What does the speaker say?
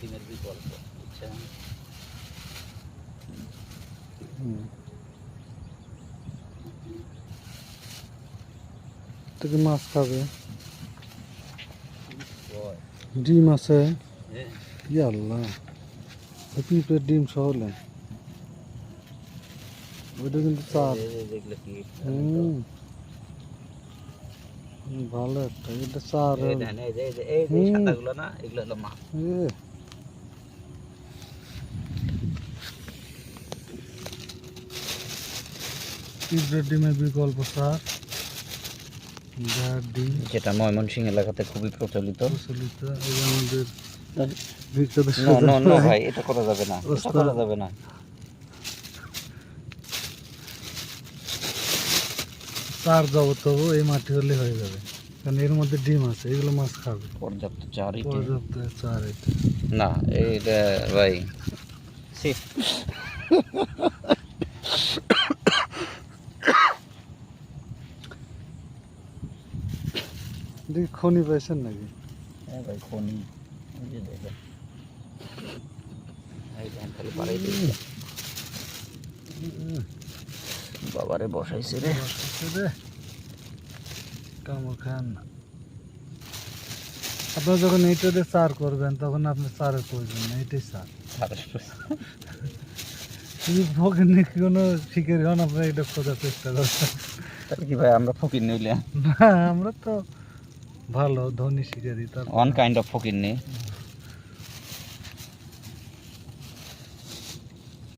ডিমের বিকল্প বুঝছেন। তোকে মাছ খাবে, ডিম আছে। আল্লাহ, পিঁপড়ের ডিম সহ হলেন ওইটা কিন্তু চার। ভালো একটা, এটা চার। সাদাগুলো না, এগুলো হলো মাছ। পিঁপড়ের ডিমের বিকল্প চার, ডিম, যেটা ময়মনসিংহ এলাকাতে খুবই প্রচলিত। এই আমাদের ভাই এটা করা যাবে না, এটা করা যাবে না। চার যাবো, তবু এই মাটি হলে হয়ে যাবে, কারণ এর মধ্যে ডিম আছে, এগুলো মাছ খাবে। পর্যাপ্ত চার, পর্যাপ্ত চার এটা না এইটা ভাই দেখি খনি পাইছেন নাকি? হ্যাঁ ভাই খনি, এই যে দেখেন এই ধান খালি পাড়াই দিয়েছে। বাবারে বসাইছে রে, কামড় খান না। আপনার যখন এইটা দিয়ে চার করবেন তখন আপনি চারের প্রয়োজন না, এটাই চার। যদি ফকির নাকি কোনো শিকারি হন, আপনার এটা খোঁজার চেষ্টা করবেন। তাহলে কি ভাই আমরা ফকির নিলে? না, আমরা তো ভালো ধনী শিকারি, তার ওয়ান কাইন্ড অফ ফকির নেই।